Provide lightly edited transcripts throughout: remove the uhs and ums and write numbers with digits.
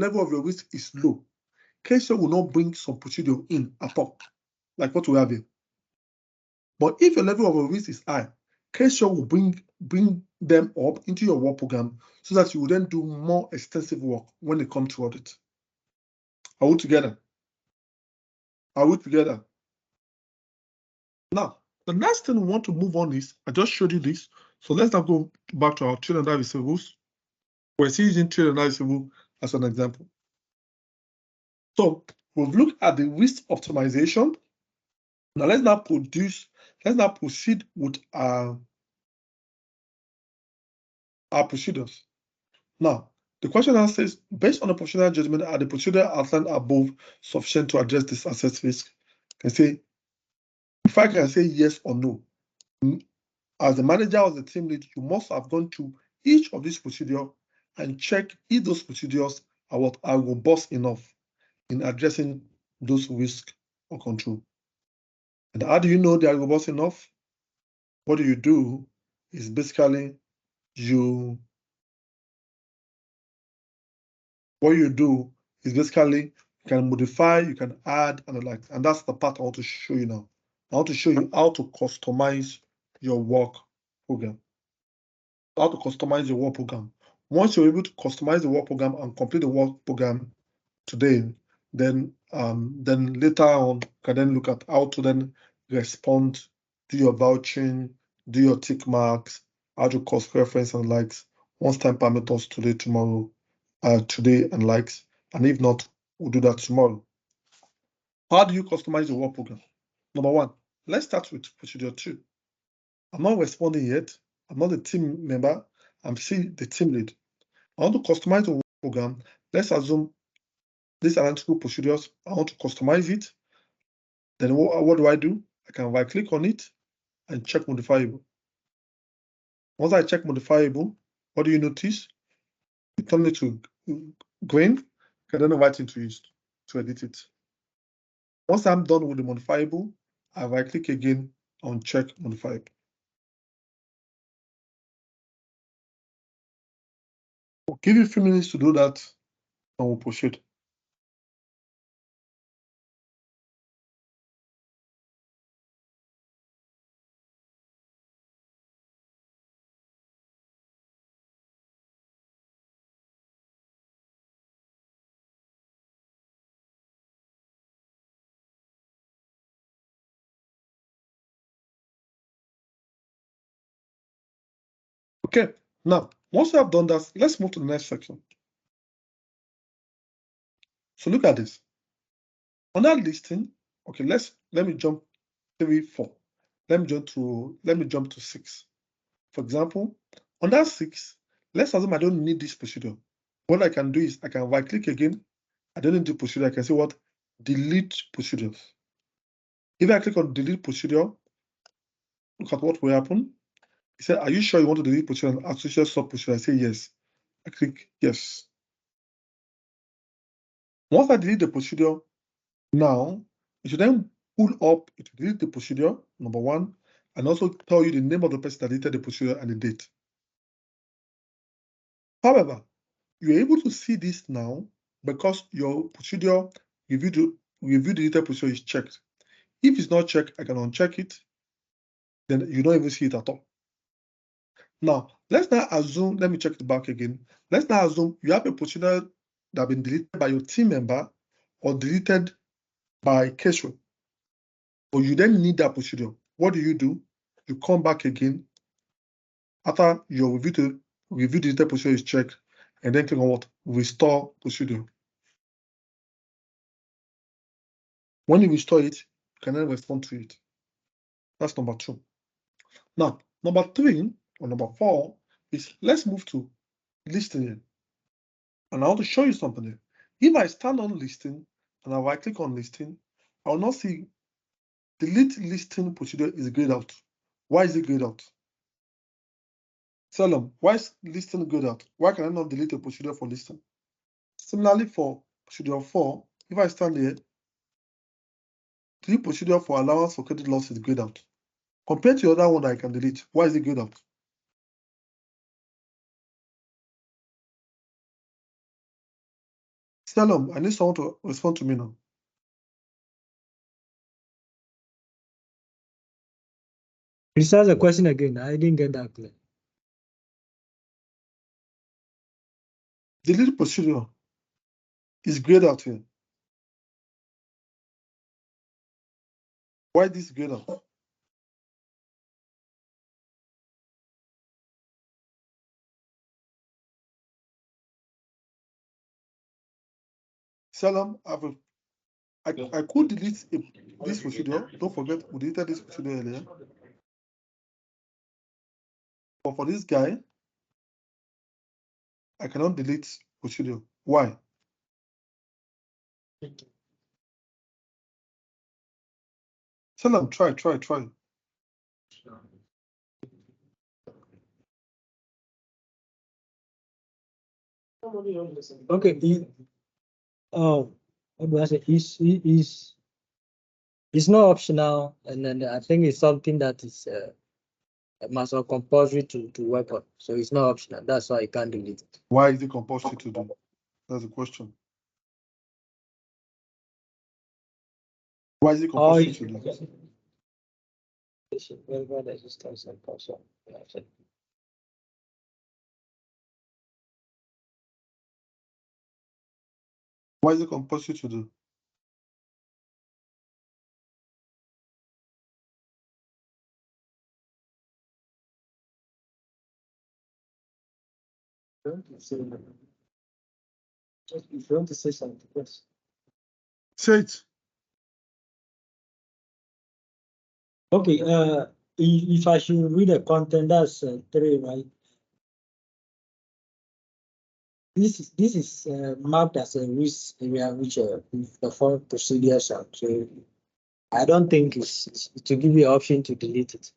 level of your risk is low, Caseware will not bring some procedure in at all, like what we have here. But if your level of your risk is high, Caseware will bring them up into your work program so that you will then do more extensive work when they come to audit. Are we together? Are we together? Now, the next thing we want to move on is, I just showed you this. So let's now go back to our trade and die receivables. We're still using trade and die receivable as an example. So we've looked at the risk optimization. Now let's now proceed with our procedures. Now, the question now says, based on the professional judgment, are the procedure outlined above sufficient to address this asset risk? I can say, if I can say yes or no, as the manager or the team lead, you must have gone through each of these procedures and check if those procedures are robust enough in addressing those risks or control. And how do you know they are robust enough? What do you do is basically you can modify, you can add, and the like. And that's the part I want to show you now. I want to show you how to customize your work program. How to customize your work program. Once you're able to customize the work program and complete the work program today, then later on you can then look at how to then respond, do your vouching, do your tick marks, how to cost reference and likes, once time permits us today, tomorrow, today and likes, and if not, we'll do that tomorrow. How do you customize your work program? Number one, let's start with procedure 2. I'm not responding yet. I'm not the team member. I'm still the team lead. I want to customize the work program. Let's assume these analytical procedures. I want to customize it. Then what do? I can right click on it and check modifiable. Once I check modifiable, what do you notice? It turns it to green. I can then write into it to edit it. Once I'm done with the modifiable, I right click again on check modifiable. We'll give you a few minutes to do that and we'll proceed. Okay, now, once you have done that, let's move to the next section. So look at this. On that listing, okay, let me jump 3, 4. Let me jump to 6. For example, on that 6, let's assume I don't need this procedure. What I can do is I can right click again. I don't need the procedure. I can say what? Delete procedures. If I click on delete procedure, look at what will happen. It said, are you sure you want to delete procedure and associate sub procedure? I say yes. I click yes. Once I delete the procedure, now it should then pull up, it will delete the procedure, number 1, and also tell you the name of the person that deleted the procedure and the date. However, you're able to see this now because your procedure review deleted procedure is checked. If it's not checked, I can uncheck it, then you don't even see it at all. Now, let's now assume, let me check it back again. Let's now assume you have a procedure that has been deleted by your team member or deleted by Caseware, but you then need that procedure. What do? You come back again after your review deleted procedure is checked, and then click on what? Restore procedure. When you restore it, you can then respond to it. That's number 2. Now, number 3 or number 4 is let's move to listing. And I want to show you something here. If I stand on listing and I right click on listing, I will not see delete listing procedure is grayed out. Why is it grayed out? Tell them, why is listing grayed out? Why can I not delete a procedure for listing? Similarly, for procedure 4, if I stand here, the procedure for allowance for credit loss is grayed out. Compared to the other one that I can delete, why is it grayed out? Salom, I need someone to respond to me now. Please ask the question again. I didn't get that clear. Delete procedure is grayed out here. Why this grayed out? Salom, I could delete this procedure. Don't forget, we deleted this procedure earlier. But for this guy, I cannot delete procedure. Why? Salom, try. Okay. What do I say? It's not optional, and then I think it's something that is must be compulsory to work on. So it's not optional. That's why you can't delete it. Why is it compulsory to do? That's the question. Why is it compulsory to do? Why is it compulsory to do? If you want to say something, yes. Say it. Okay. If I should read the content, that's 3, right? This is marked as a risk area which perform procedures on. So I don't think it's to give you an option to delete it.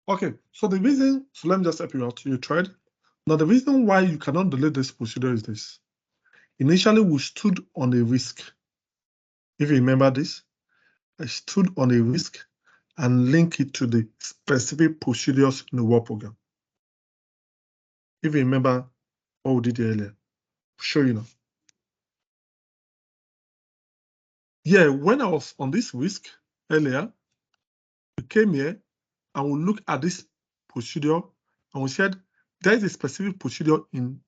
Okay, so the reason, so let me just help you out. You tried. Now, the reason why you cannot delete this procedure is this. Initially, we stood on a risk. If you remember this, I stood on a risk and link it to the specific procedures in the work program. If you remember what we did earlier, I'll show you now. Yeah, when I was on this risk earlier, we came here and we looked at this procedure and we said there is a specific procedure in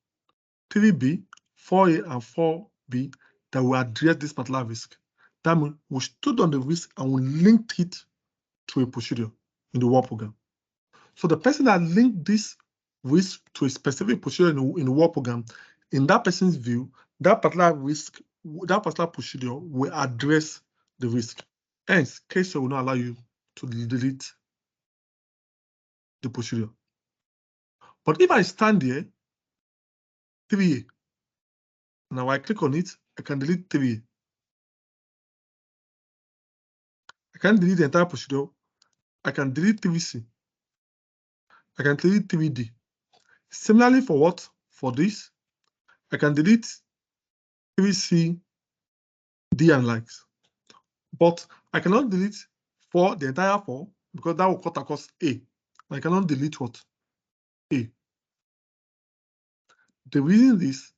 3B, 4A, and 4B that will address this particular risk. That means we stood on the risk and we linked it to a procedure in the work program. So the person that linked this risk to a specific procedure in the work program, in that person's view, that particular risk, that particular procedure will address the risk. Hence, Caseware will not allow you to delete the procedure. But if I stand here, 3A, now I click on it, I can delete 3A. I can delete the entire procedure. I can delete 3C. I can delete 3D. Similarly, for what? For this, I can delete 3C, D, and likes. But I cannot delete for the entire 4 because that will cut across A. I cannot delete what? A. The reason is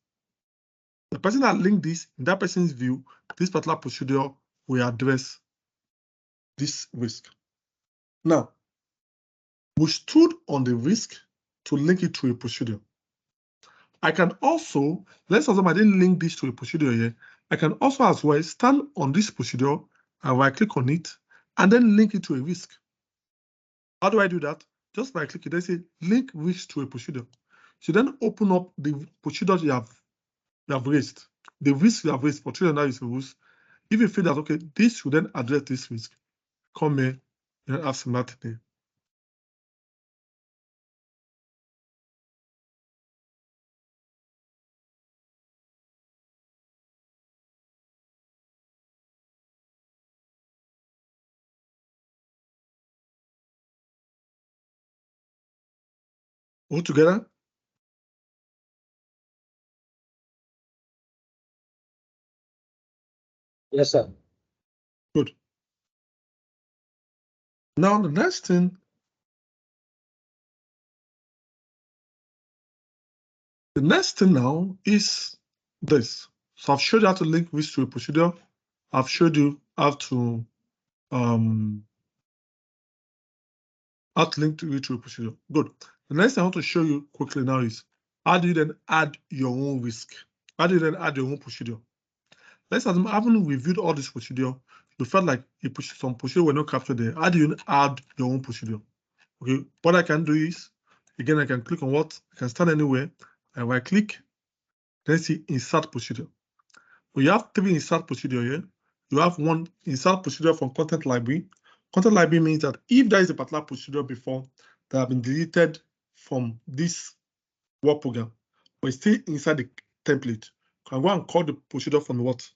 the person that linked this, in that person's view, this particular procedure will address this risk. Now, we stood on the risk to link it to a procedure. I can also, let's assume I didn't link this to a procedure here. I can also as well stand on this procedure and right click on it and then link it to a risk. How do I do that? Just by clicking, they say link risk to a procedure. So then open up the procedures you have raised, the risk you have raised for children that is rules. If you feel that okay, this should then address this risk, come here and have some math there. All together? Yes, sir. Good. Now the next thing now is this. So I've showed you how to link this to a procedure. I've showed you how to link to it to a procedure. Good. The next thing I want to show you quickly now is how do you then add your own risk? How do you then add your own procedure? Let's assume, having reviewed all this procedure, you felt like some procedure were not captured there. How do you add your own procedure? Okay, what I can do is, again, I can click on what? I can start anywhere, and right click, then see insert procedure. We have 3 insert procedure here. You have 1 insert procedure from content library. Content library means that if there is a particular procedure before that have been deleted from this work program, but it's still inside the template, you can go and call the procedure from what?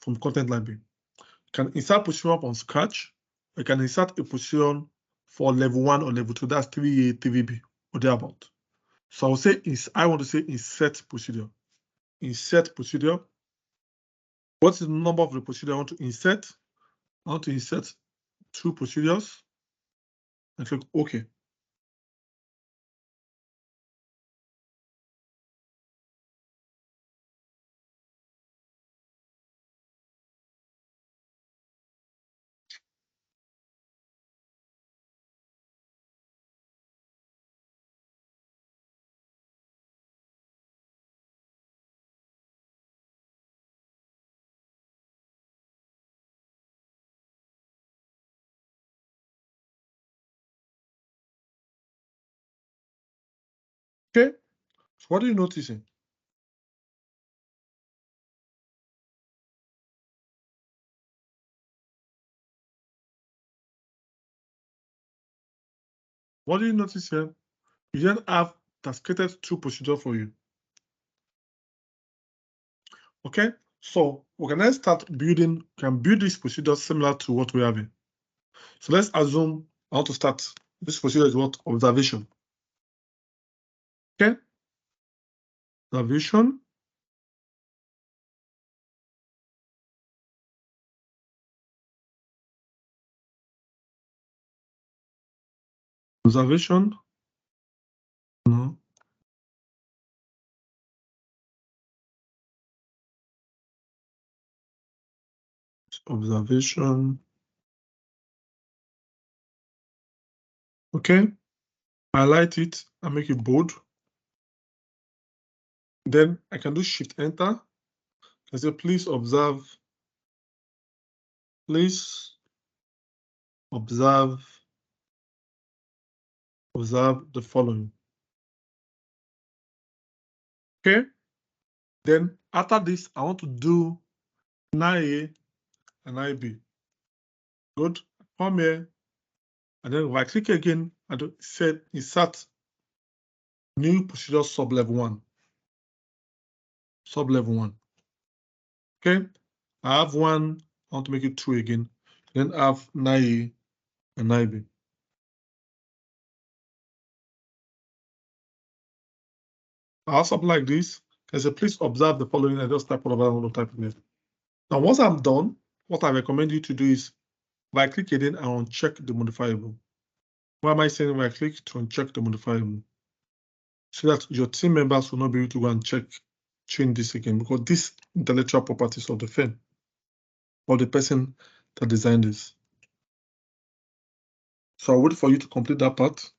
From content library. You can insert procedure from scratch. You can insert a procedure for level 1 or level 2. That's 3A, 3B, or thereabout. So I will say I want to say insert procedure. Insert procedure. What is the number of the procedure I want to insert? I want to insert 2 procedures and click OK. Okay, so what are you noticing? What do you notice here? You then have that's created 2 procedures for you. Okay, so we can then start building, can build this procedure similar to what we have here. So let's assume I want to start. This procedure is what? Observation. Okay, observation. Observation. No. Observation. Okay, highlight it and make it bold. Then I can do Shift Enter. I say, please observe. Please observe the following. Okay. Then after this, I want to do 9A and 9B. Good. Come here, and then right click again and set insert new procedure sub level 1. Sub level 1. Okay. I have 1. I want to make it 2 again. Then I have 9A and 9B. I'll something like this. I say, please observe the following. I just type whatever I want to type in there. Now, once I'm done, what I recommend you to do is right click again and uncheck the modifiable. Why am I saying right click? To uncheck the modifiable, so that your team members will not be able to go and change this again, because this intellectual properties of the firm or the person that designed this. So I'll wait for you to complete that part.